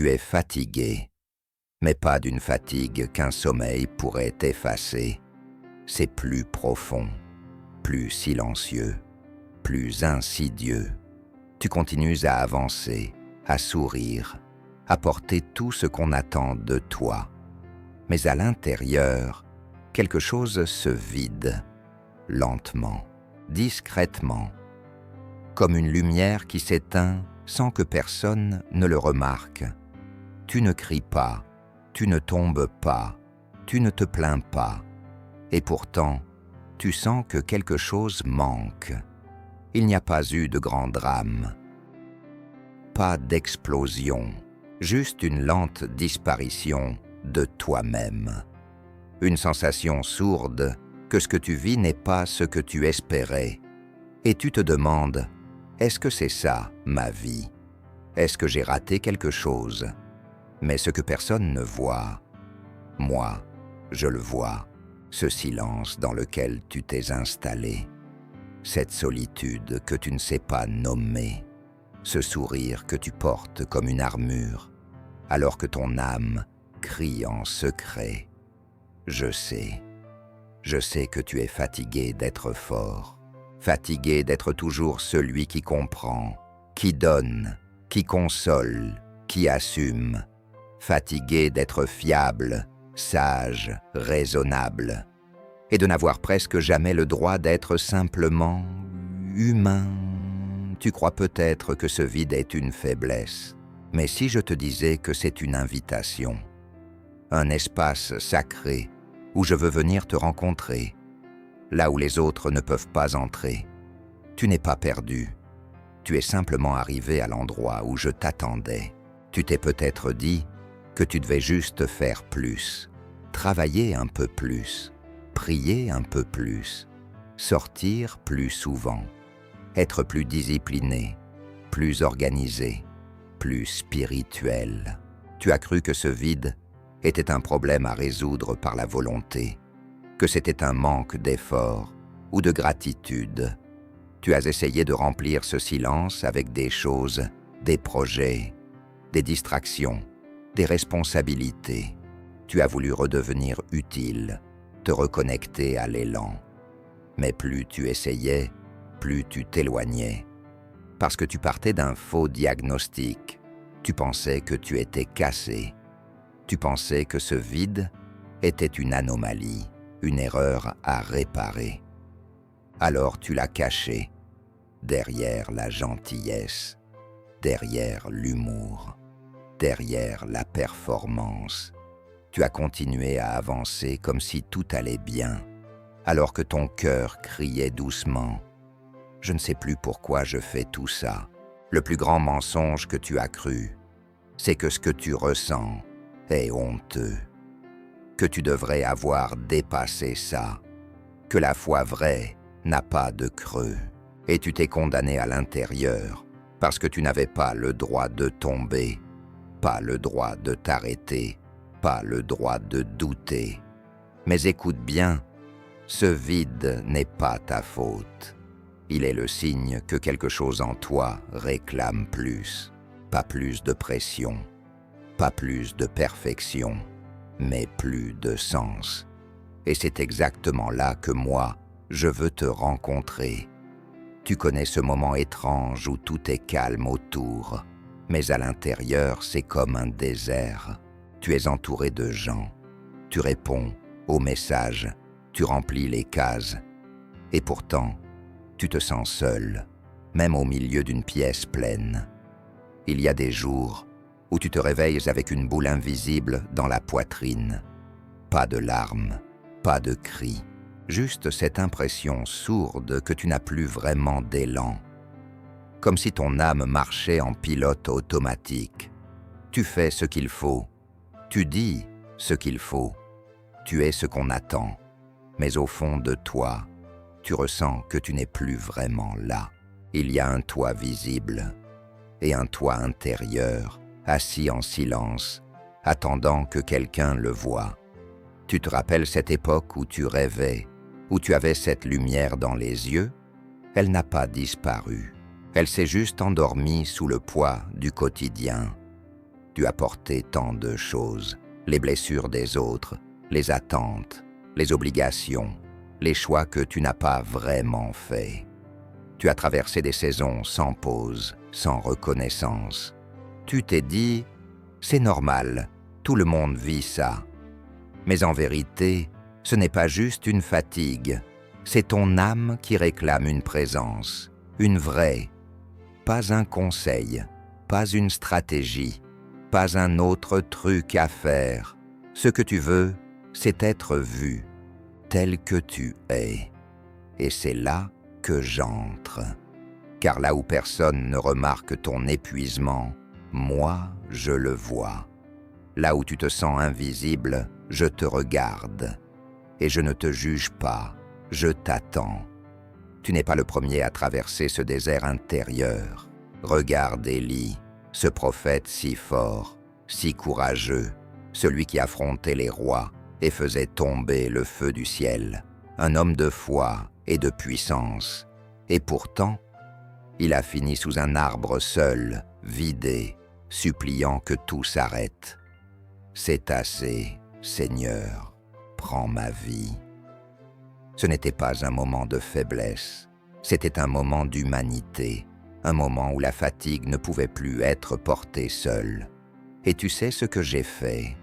Tu es fatigué, mais pas d'une fatigue qu'un sommeil pourrait effacer. C'est plus profond, plus silencieux, plus insidieux. Tu continues à avancer, à sourire, à porter tout ce qu'on attend de toi. Mais à l'intérieur, quelque chose se vide, lentement, discrètement, comme une lumière qui s'éteint sans que personne ne le remarque. Tu ne cries pas, tu ne tombes pas, tu ne te plains pas, et pourtant, tu sens que quelque chose manque. Il n'y a pas eu de grand drame, pas d'explosion, juste une lente disparition de toi-même. Une sensation sourde que ce que tu vis n'est pas ce que tu espérais. Et tu te demandes, est-ce que c'est ça, ma vie? Est-ce que j'ai raté quelque chose? Mais ce que personne ne voit, moi, je le vois, ce silence dans lequel tu t'es installé, cette solitude que tu ne sais pas nommer, ce sourire que tu portes comme une armure, alors que ton âme crie en secret. Je sais que tu es fatigué d'être fort, fatigué d'être toujours celui qui comprend, qui donne, qui console, qui assume, fatigué d'être fiable, sage, raisonnable, et de n'avoir presque jamais le droit d'être simplement humain. Tu crois peut-être que ce vide est une faiblesse, mais si je te disais que c'est une invitation, un espace sacré où je veux venir te rencontrer, là où les autres ne peuvent pas entrer, tu n'es pas perdu. Tu es simplement arrivé à l'endroit où je t'attendais. Tu t'es peut-être dit que tu devais juste faire plus, travailler un peu plus, prier un peu plus, sortir plus souvent, être plus discipliné, plus organisé, plus spirituel. Tu as cru que ce vide était un problème à résoudre par la volonté, que c'était un manque d'effort ou de gratitude. Tu as essayé de remplir ce silence avec des choses, des projets, des distractions, des responsabilités. Tu as voulu redevenir utile, te reconnecter à l'élan. Mais plus tu essayais, plus tu t'éloignais. Parce que tu partais d'un faux diagnostic. Tu pensais que tu étais cassé. Tu pensais que ce vide était une anomalie, une erreur à réparer. Alors tu l'as caché, derrière la gentillesse, derrière l'humour, derrière la performance. Tu as continué à avancer comme si tout allait bien, alors que ton cœur criait doucement. Je ne sais plus pourquoi je fais tout ça. Le plus grand mensonge que tu as cru, c'est que ce que tu ressens est honteux, que tu devrais avoir dépassé ça, que la foi vraie n'a pas de creux, et tu t'es condamné à l'intérieur parce que tu n'avais pas le droit de tomber, pas le droit de t'arrêter, pas le droit de douter. Mais écoute bien, ce vide n'est pas ta faute. Il est le signe que quelque chose en toi réclame plus, pas plus de pression, pas plus de perfection, mais plus de sens. Et c'est exactement là que moi, je veux te rencontrer. Tu connais ce moment étrange où tout est calme autour, mais à l'intérieur, c'est comme un désert. Tu es entouré de gens, tu réponds aux messages, tu remplis les cases, et pourtant, tu te sens seul, même au milieu d'une pièce pleine. Il y a des jours où tu te réveilles avec une boule invisible dans la poitrine. Pas de larmes, pas de cris, juste cette impression sourde que tu n'as plus vraiment d'élan. Comme si ton âme marchait en pilote automatique. Tu fais ce qu'il faut, tu dis ce qu'il faut, tu es ce qu'on attend, mais au fond de toi, tu ressens que tu n'es plus vraiment là. Il y a un toi visible et un toi intérieur, assis en silence, attendant que quelqu'un le voie. Tu te rappelles cette époque où tu rêvais, où tu avais cette lumière dans les yeux? Elle n'a pas disparu. Elle s'est juste endormie sous le poids du quotidien. Tu as porté tant de choses, les blessures des autres, les attentes, les obligations, les choix que tu n'as pas vraiment faits. Tu as traversé des saisons sans pause, sans reconnaissance. Tu t'es dit, c'est normal, tout le monde vit ça. Mais en vérité, ce n'est pas juste une fatigue, c'est ton âme qui réclame une présence, une vraie. Pas un conseil, pas une stratégie, pas un autre truc à faire. Ce que tu veux, c'est être vu, tel que tu es. Et c'est là que j'entre. Car là où personne ne remarque ton épuisement, moi, je le vois. Là où tu te sens invisible, je te regarde. Et je ne te juge pas, je t'attends. Tu n'es pas le premier à traverser ce désert intérieur. Regarde Élie, ce prophète si fort, si courageux, celui qui affrontait les rois et faisait tomber le feu du ciel, un homme de foi et de puissance. Et pourtant, il a fini sous un arbre seul, vidé, suppliant que tout s'arrête. C'est assez, Seigneur, prends ma vie. Ce n'était pas un moment de faiblesse, c'était un moment d'humanité, un moment où la fatigue ne pouvait plus être portée seule. Et tu sais ce que j'ai fait?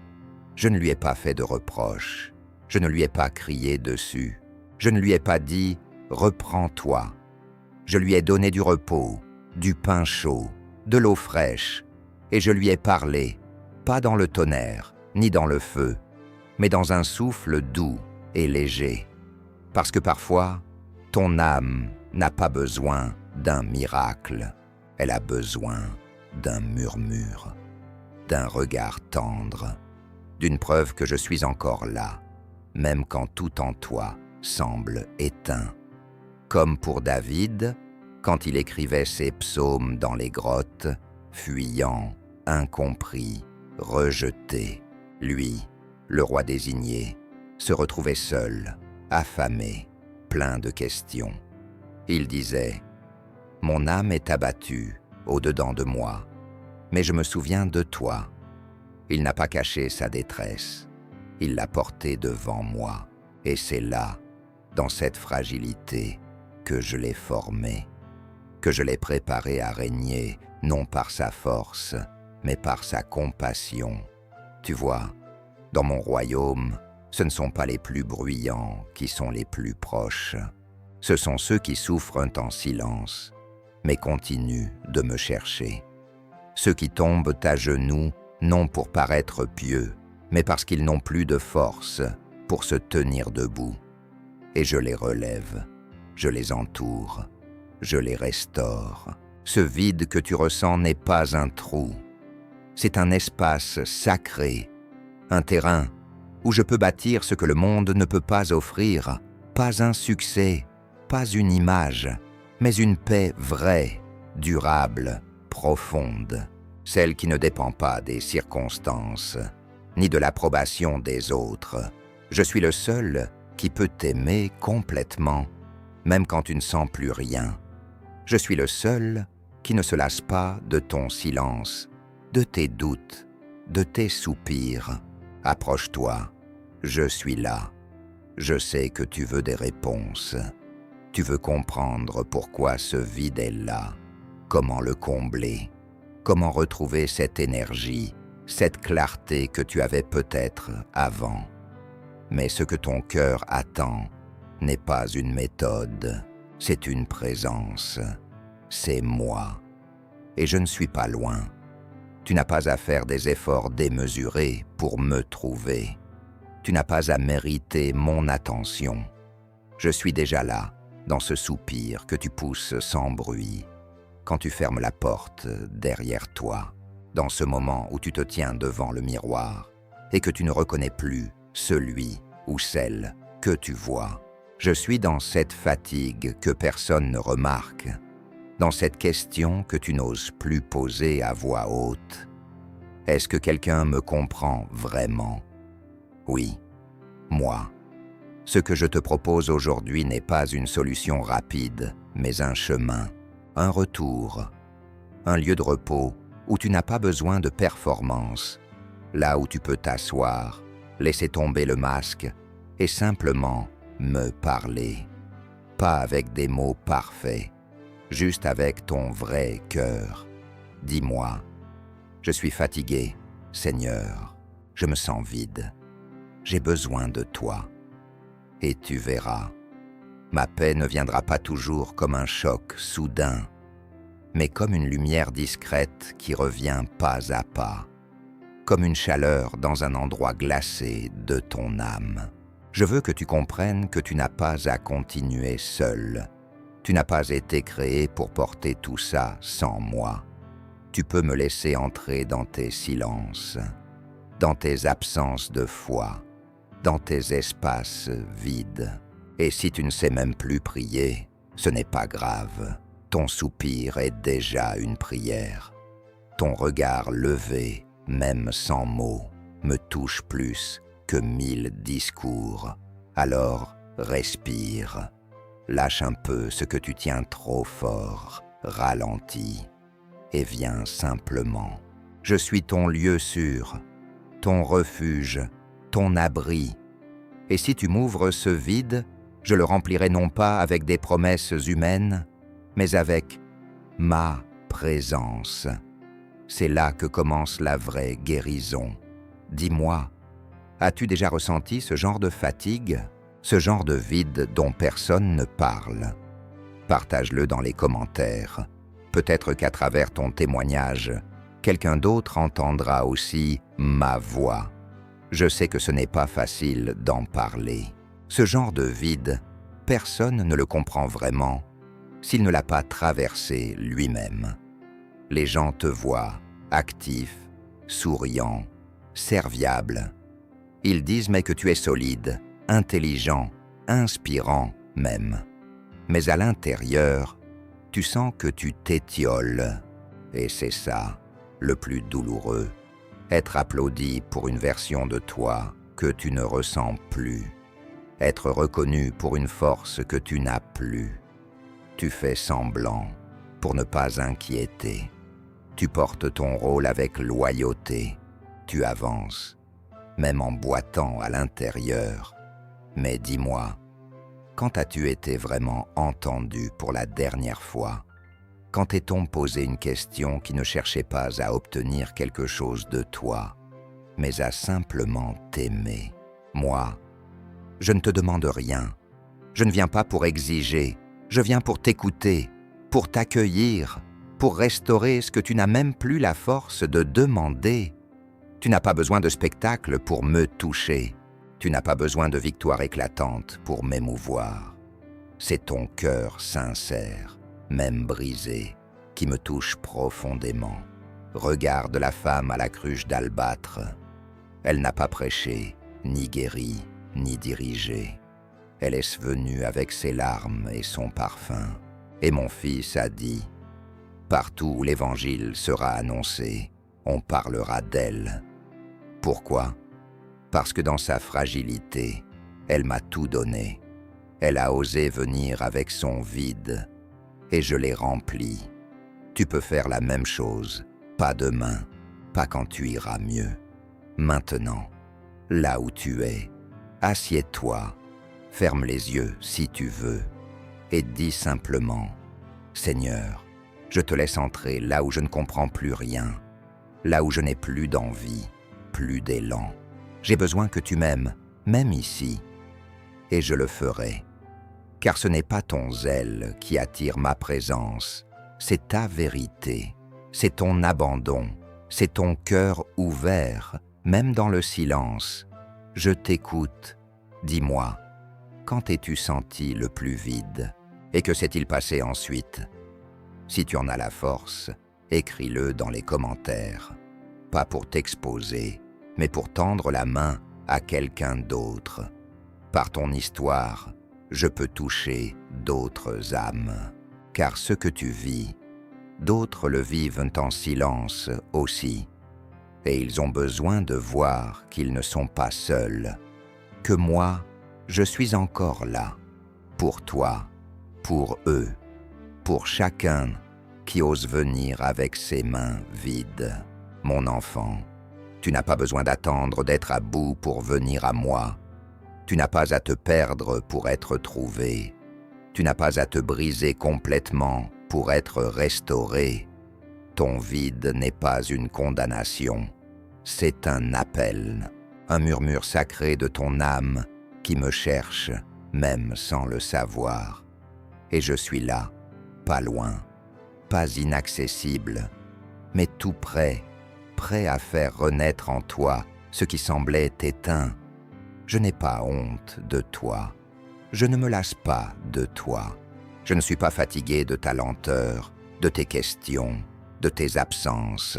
Je ne lui ai pas fait de reproches, je ne lui ai pas crié dessus, je ne lui ai pas dit « reprends-toi ». Je lui ai donné du repos, du pain chaud, de l'eau fraîche, et je lui ai parlé, pas dans le tonnerre, ni dans le feu, mais dans un souffle doux et léger. Parce que parfois, ton âme n'a pas besoin d'un miracle, elle a besoin d'un murmure, d'un regard tendre, d'une preuve que je suis encore là, même quand tout en toi semble éteint. Comme pour David, quand il écrivait ses psaumes dans les grottes, fuyant, incompris, rejeté, lui, le roi désigné, se retrouvait seul, affamé, plein de questions. Il disait « Mon âme est abattue au-dedans de moi, mais je me souviens de toi. » Il n'a pas caché sa détresse, il l'a portée devant moi, et c'est là, dans cette fragilité, que je l'ai formé, que je l'ai préparé à régner, non par sa force, mais par sa compassion. Tu vois, dans mon royaume, ce ne sont pas les plus bruyants qui sont les plus proches. Ce sont ceux qui souffrent en silence, mais continuent de me chercher. Ceux qui tombent à genoux, non pour paraître pieux, mais parce qu'ils n'ont plus de force pour se tenir debout. Et je les relève, je les entoure, je les restaure. Ce vide que tu ressens n'est pas un trou. C'est un espace sacré, un terrain où je peux bâtir ce que le monde ne peut pas offrir, pas un succès, pas une image, mais une paix vraie, durable, profonde, celle qui ne dépend pas des circonstances, ni de l'approbation des autres. Je suis le seul qui peut t'aimer complètement, même quand tu ne sens plus rien. Je suis le seul qui ne se lasse pas de ton silence, de tes doutes, de tes soupirs. Approche-toi, je suis là. Je sais que tu veux des réponses. Tu veux comprendre pourquoi ce vide est là, comment le combler, comment retrouver cette énergie, cette clarté que tu avais peut-être avant. Mais ce que ton cœur attend n'est pas une méthode, c'est une présence, c'est moi. Et je ne suis pas loin. Tu n'as pas à faire des efforts démesurés pour me trouver. Tu n'as pas à mériter mon attention. Je suis déjà là, dans ce soupir que tu pousses sans bruit, quand tu fermes la porte derrière toi, dans ce moment où tu te tiens devant le miroir et que tu ne reconnais plus celui ou celle que tu vois. Je suis dans cette fatigue que personne ne remarque, dans cette question que tu n'oses plus poser à voix haute. Est-ce que quelqu'un me comprend vraiment? Oui, moi. Ce que je te propose aujourd'hui n'est pas une solution rapide, mais un chemin, un retour, un lieu de repos où tu n'as pas besoin de performance, là où tu peux t'asseoir, laisser tomber le masque et simplement me parler. Pas avec des mots parfaits, juste avec ton vrai cœur. Dis-moi, je suis fatigué, Seigneur, je me sens vide, j'ai besoin de toi. Et tu verras, ma paix ne viendra pas toujours comme un choc soudain, mais comme une lumière discrète qui revient pas à pas, comme une chaleur dans un endroit glacé de ton âme. Je veux que tu comprennes que tu n'as pas à continuer seul. Tu n'as pas été créé pour porter tout ça sans moi. Tu peux me laisser entrer dans tes silences, dans tes absences de foi, dans tes espaces vides. Et si tu ne sais même plus prier, ce n'est pas grave. Ton soupir est déjà une prière. Ton regard levé, même sans mots, me touche plus que 1000 discours. Alors, respire. Lâche un peu ce que tu tiens trop fort. Ralentis. Et viens simplement. Je suis ton lieu sûr, ton refuge, ton abri. Et si tu m'ouvres ce vide, je le remplirai non pas avec des promesses humaines, mais avec ma présence. C'est là que commence la vraie guérison. Dis-moi, as-tu déjà ressenti ce genre de fatigue, ce genre de vide dont personne ne parle? Partage-le dans les commentaires. Peut-être qu'à travers ton témoignage, quelqu'un d'autre entendra aussi ma voix. Je sais que ce n'est pas facile d'en parler. Ce genre de vide, personne ne le comprend vraiment s'il ne l'a pas traversé lui-même. Les gens te voient actif, souriant, serviable. Ils disent mais que tu es solide, intelligent, inspirant même. Mais à l'intérieur, tu sens que tu t'étioles. Et c'est ça, le plus douloureux. Être applaudi pour une version de toi que tu ne ressens plus. Être reconnu pour une force que tu n'as plus. Tu fais semblant pour ne pas inquiéter. Tu portes ton rôle avec loyauté. Tu avances, même en boitant à l'intérieur. Mais dis-moi, quand as-tu été vraiment entendu pour la dernière fois? Quand t'est-on posé une question qui ne cherchait pas à obtenir quelque chose de toi, mais à simplement t'aimer? Moi, je ne te demande rien. Je ne viens pas pour exiger, je viens pour t'écouter, pour t'accueillir, pour restaurer ce que tu n'as même plus la force de demander. Tu n'as pas besoin de spectacle pour me toucher. Tu n'as pas besoin de victoire éclatante pour m'émouvoir. C'est ton cœur sincère, même brisé, qui me touche profondément. Regarde la femme à la cruche d'albâtre. Elle n'a pas prêché, ni guéri, ni dirigé. Elle est venue avec ses larmes et son parfum. Et mon fils a dit, partout où l'évangile sera annoncé, on parlera d'elle. Pourquoi ? Parce que dans sa fragilité, elle m'a tout donné. Elle a osé venir avec son vide, et je l'ai rempli. Tu peux faire la même chose, pas demain, pas quand tu iras mieux. Maintenant, là où tu es, assieds-toi, ferme les yeux si tu veux, et dis simplement, Seigneur, je te laisse entrer là où je ne comprends plus rien, là où je n'ai plus d'envie, plus d'élan. J'ai besoin que tu m'aimes, même ici, et je le ferai. Car ce n'est pas ton zèle qui attire ma présence, c'est ta vérité, c'est ton abandon, c'est ton cœur ouvert, même dans le silence. Je t'écoute, dis-moi, quand t'es-tu senti le plus vide, et que s'est-il passé ensuite? Si tu en as la force, écris-le dans les commentaires, pas pour t'exposer, mais pour tendre la main à quelqu'un d'autre. Par ton histoire, je peux toucher d'autres âmes, car ce que tu vis, d'autres le vivent en silence aussi, et ils ont besoin de voir qu'ils ne sont pas seuls, que moi, je suis encore là, pour toi, pour eux, pour chacun qui ose venir avec ses mains vides. Mon enfant, tu n'as pas besoin d'attendre d'être à bout pour venir à moi. Tu n'as pas à te perdre pour être trouvé. Tu n'as pas à te briser complètement pour être restauré. Ton vide n'est pas une condamnation, c'est un appel, un murmure sacré de ton âme qui me cherche, même sans le savoir. Et je suis là, pas loin, pas inaccessible, mais tout près, prêt à faire renaître en toi ce qui semblait éteint. Je n'ai pas honte de toi, je ne me lasse pas de toi. Je ne suis pas fatigué de ta lenteur, de tes questions, de tes absences.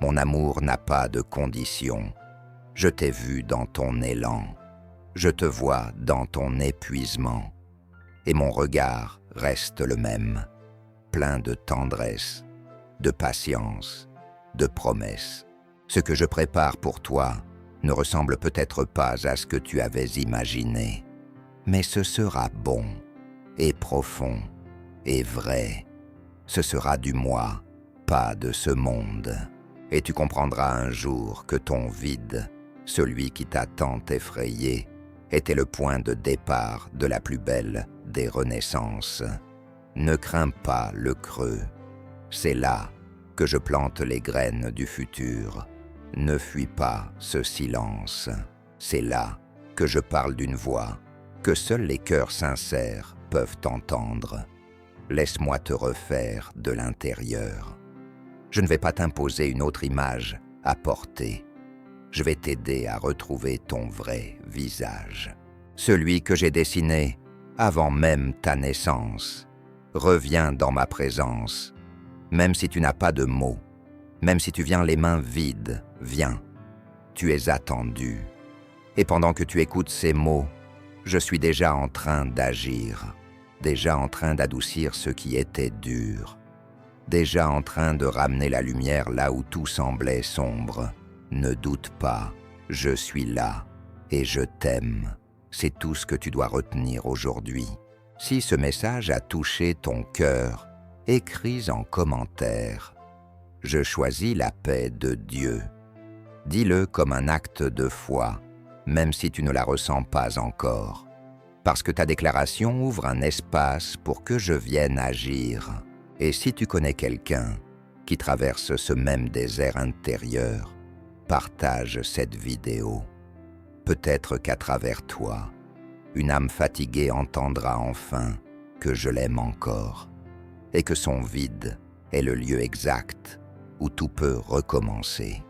Mon amour n'a pas de conditions. Je t'ai vu dans ton élan. Je te vois dans ton épuisement. Et mon regard reste le même, plein de tendresse, de patience, de promesses. Ce que je prépare pour toi ne ressemble peut-être pas à ce que tu avais imaginé, mais ce sera bon et profond et vrai. Ce sera du moi, pas de ce monde. Et tu comprendras un jour que ton vide, celui qui t'a tant effrayé, était le point de départ de la plus belle des renaissances. Ne crains pas le creux. C'est là que je plante les graines du futur. Ne fuis pas ce silence. C'est là que je parle d'une voix que seuls les cœurs sincères peuvent entendre. Laisse-moi te refaire de l'intérieur. Je ne vais pas t'imposer une autre image à porter. Je vais t'aider à retrouver ton vrai visage. Celui que j'ai dessiné avant même ta naissance. Reviens dans ma présence. Même si tu n'as pas de mots, même si tu viens les mains vides, viens. Tu es attendu. Et pendant que tu écoutes ces mots, je suis déjà en train d'agir. Déjà en train d'adoucir ce qui était dur, déjà en train de ramener la lumière là où tout semblait sombre. Ne doute pas, je suis là et je t'aime. C'est tout ce que tu dois retenir aujourd'hui. Si ce message a touché ton cœur, écris en commentaire. Je choisis la paix de Dieu. Dis-le comme un acte de foi, même si tu ne la ressens pas encore. Parce que ta déclaration ouvre un espace pour que je vienne agir. Et si tu connais quelqu'un qui traverse ce même désert intérieur, partage cette vidéo. Peut-être qu'à travers toi, une âme fatiguée entendra enfin que je l'aime encore et que son vide est le lieu exact où tout peut recommencer.